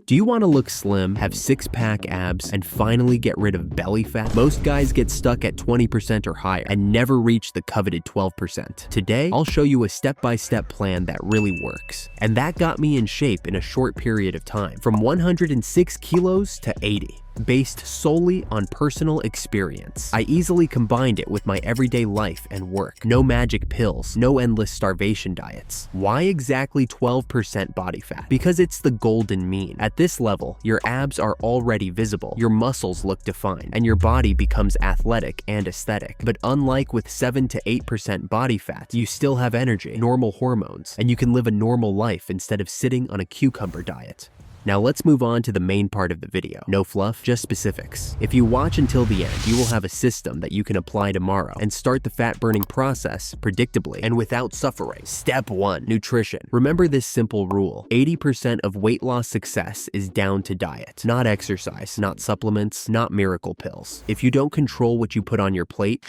Do you want to look slim, have six-pack abs, and finally get rid of belly fat? Most guys get stuck at 20% or higher and never reach the coveted 12%. Today, I'll show you a step-by-step plan that really works. And that got me in shape in a short period of time, from 106 kilos to 80. Based solely on personal experience. I easily combined it with my everyday life and work. No magic pills, no endless starvation diets. Why exactly 12% body fat? Because it's the golden mean. At this level, your abs are already visible, your muscles look defined, and your body becomes athletic and aesthetic. But unlike with 7 to 8% body fat, you still have energy, normal hormones, and you can live a normal life instead of sitting on a cucumber diet. Now let's move on to the main part of the video. No fluff, just specifics. If you watch until the end, you will have a system that you can apply tomorrow and start the fat burning process predictably and without suffering. Step 1. Nutrition. Remember this simple rule. 80% of weight loss success is down to diet, not exercise, not supplements, not miracle pills. If you don't control what you put on your plate,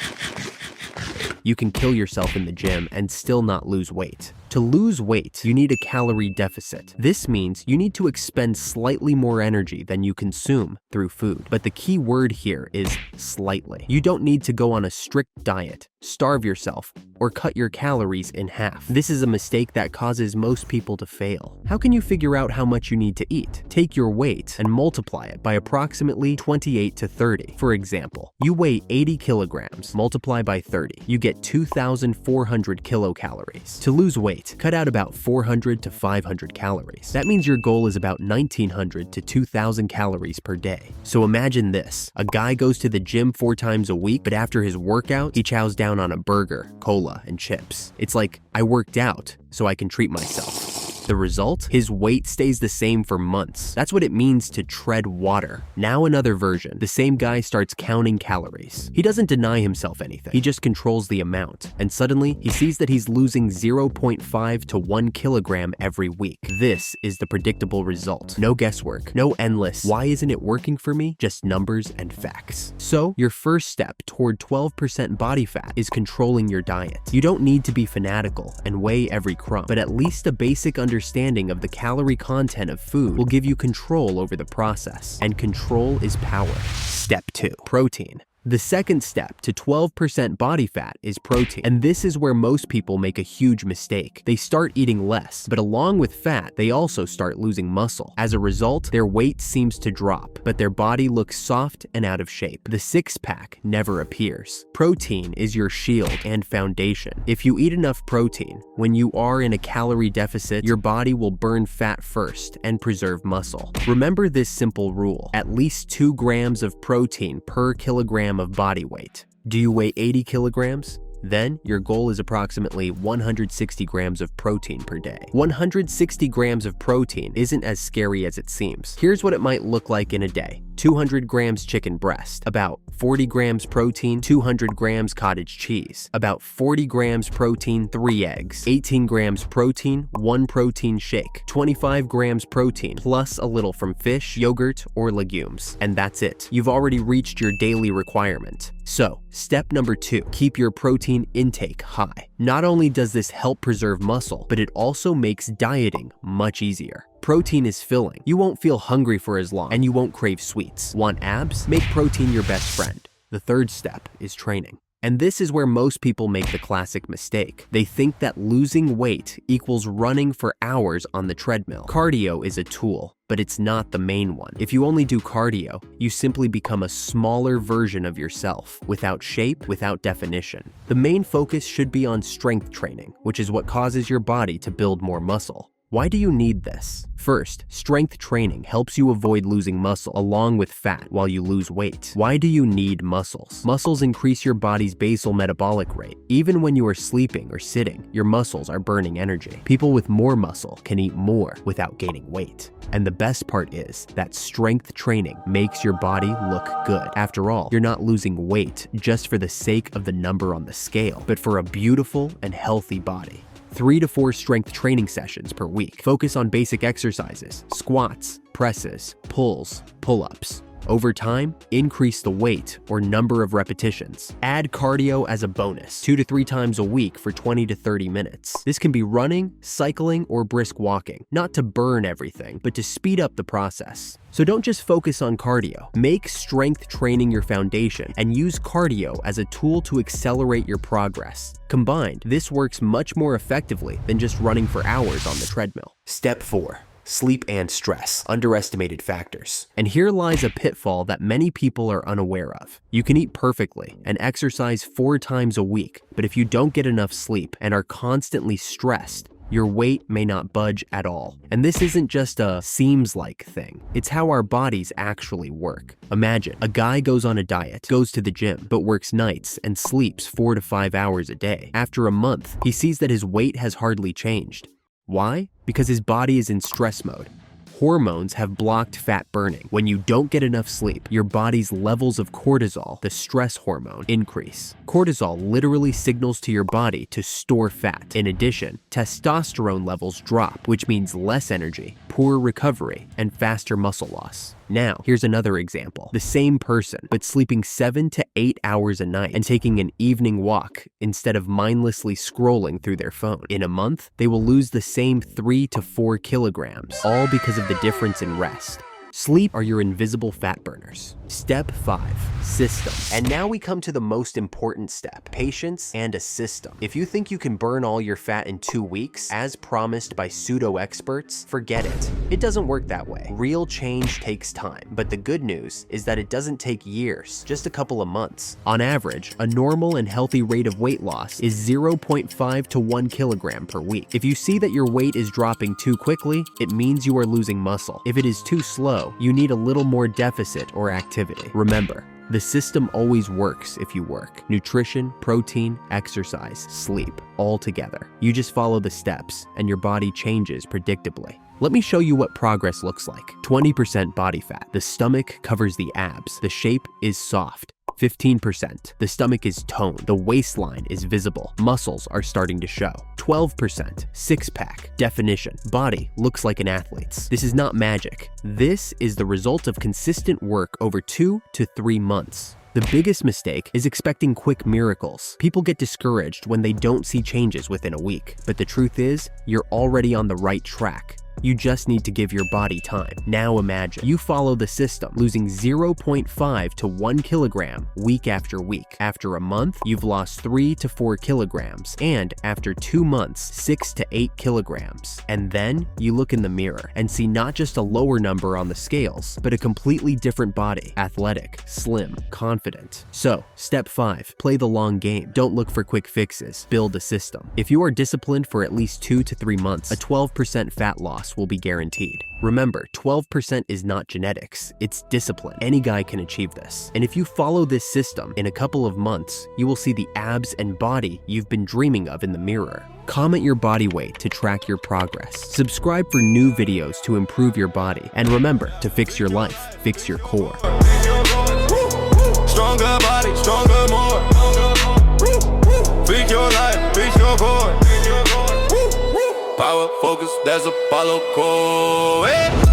you can kill yourself in the gym and still not lose weight. To lose weight, you need a calorie deficit. This means you need to expend slightly more energy than you consume through food. But the key word here is slightly. You don't need to go on a strict diet, starve yourself, or cut your calories in half. This is a mistake that causes most people to fail. How can you figure out how much you need to eat? Take your weight and multiply it by approximately 28 to 30. For example, you weigh 80 kilograms, multiply by 30. You get 2,400 kilocalories. To lose weight, cut out about 400 to 500 calories. That means your goal is about 1,900 to 2,000 calories per day. So imagine this. A guy goes to the gym 4 times a week, but after his workout, he chows down on a burger, cola, and chips. It's like, I worked out, so I can treat myself. The result? His weight stays the same for months. That's what it means to tread water. Now another version. The same guy starts counting calories. He doesn't deny himself anything. He just controls the amount. And suddenly, he sees that he's losing 0.5 to 1 kilogram every week. This is the predictable result. No guesswork. No endless, why isn't it working for me? Just numbers and facts. So, your first step toward 12% body fat is controlling your diet. You don't need to be fanatical and weigh every crumb, but at least a basic understanding of the calorie content of food will give you control over the process, and control is power. Step 2. Protein. The second step to 12% body fat is protein, and this is where most people make a huge mistake. They start eating less, but along with fat, they also start losing muscle. As a result, their weight seems to drop, but their body looks soft and out of shape. The six-pack never appears. Protein is your shield and foundation. If you eat enough protein, when you are in a calorie deficit, your body will burn fat first and preserve muscle. Remember this simple rule: at least 2 grams of protein per kilogram of body weight. Do you weigh 80 kilograms? Then, your goal is approximately 160 grams of protein per day. 160 grams of protein isn't as scary as it seems. Here's what it might look like in a day. 200 grams chicken breast, about 40 grams protein, 200 grams cottage cheese, about 40 grams protein, 3 eggs, 18 grams protein, 1 protein shake, 25 grams protein, plus a little from fish, yogurt, or legumes. And that's it. You've already reached your daily requirement. So, step number 2, keep your protein intake high. Not only does this help preserve muscle, but it also makes dieting much easier. Protein is filling. You won't feel hungry for as long, and you won't crave sweets. Want abs? Make protein your best friend. The third step is training. And this is where most people make the classic mistake. They think that losing weight equals running for hours on the treadmill. Cardio is a tool, but it's not the main one. If you only do cardio, you simply become a smaller version of yourself, without shape, without definition. The main focus should be on strength training, which is what causes your body to build more muscle. Why do you need this? First, strength training helps you avoid losing muscle along with fat while you lose weight. Why do you need muscles? Muscles increase your body's basal metabolic rate. Even when you are sleeping or sitting, your muscles are burning energy. People with more muscle can eat more without gaining weight. And the best part is that strength training makes your body look good. After all, you're not losing weight just for the sake of the number on the scale, but for a beautiful and healthy body. 3 to 4 strength training sessions per week. Focus on basic exercises, squats, presses, pulls, pull-ups. Over time, increase the weight or number of repetitions. Add cardio as a bonus, 2 to 3 times a week for 20 to 30 minutes. This can be running, cycling, or brisk walking, not to burn everything, but to speed up the process. So don't just focus on cardio. Make strength training your foundation and use cardio as a tool to accelerate your progress. Combined, this works much more effectively than just running for hours on the treadmill. Step 4. Sleep and stress, underestimated factors. And here lies a pitfall that many people are unaware of. You can eat perfectly and exercise 4 times a week, but if you don't get enough sleep and are constantly stressed, your weight may not budge at all. And this isn't just a seems like thing. It's how our bodies actually work. Imagine a guy goes on a diet, goes to the gym, but works nights and sleeps 4 to 5 hours a day. After a month, he sees that his weight has hardly changed. Why? Because his body is in stress mode. Hormones have blocked fat burning. When you don't get enough sleep, your body's levels of cortisol, the stress hormone, increase. Cortisol literally signals to your body to store fat. In addition, testosterone levels drop, which means less energy, poor recovery, and faster muscle loss. Now, here's another example. The same person, but sleeping 7 to 8 hours a night and taking an evening walk instead of mindlessly scrolling through their phone. In a month, they will lose the same 3 to 4 kilograms, all because of the difference in rest. Sleep are your invisible fat burners. Step 5, system. And now we come to the most important step, patience and a system. If you think you can burn all your fat in 2 weeks, as promised by pseudo experts, forget it. It doesn't work that way. Real change takes time, but the good news is that it doesn't take years, just a couple of months. On average, a normal and healthy rate of weight loss is 0.5 to 1 kilogram per week. If you see that your weight is dropping too quickly, it means you are losing muscle. If it is too slow, you need a little more deficit or activity. Remember, the system always works if you work. Nutrition, protein, exercise, sleep, all together. You just follow the steps and your body changes predictably. Let me show you what progress looks like. 20% body fat. The stomach covers the abs. The shape is soft. 15%. The stomach is toned. The waistline is visible. Muscles are starting to show. 12%. Six-pack. Definition. Body looks like an athlete's. This is not magic. This is the result of consistent work over 2 to 3 months. The biggest mistake is expecting quick miracles. People get discouraged when they don't see changes within a week. But the truth is, you're already on the right track. You just need to give your body time. Now imagine you follow the system, losing 0.5 to 1 kilogram week after week. After a month, you've lost 3 to 4 kilograms, and after 2 months, 6 to 8 kilograms. And then you look in the mirror and see not just a lower number on the scales, but a completely different body, athletic, slim, confident. So, step 5, play the long game. Don't look for quick fixes, build a system. If you are disciplined for at least 2 to 3 months, a 12% fat loss will be guaranteed. Remember, 12% is not genetics, it's discipline. Any guy can achieve this. And if you follow this system, in a couple of months, you will see the abs and body you've been dreaming of in the mirror. Comment your body weight to track your progress. Subscribe for new videos to improve your body. And remember, to fix your life, fix your core. Stronger body, stronger more. Fix your life, fix your core. Power, focus, that's Apollo core.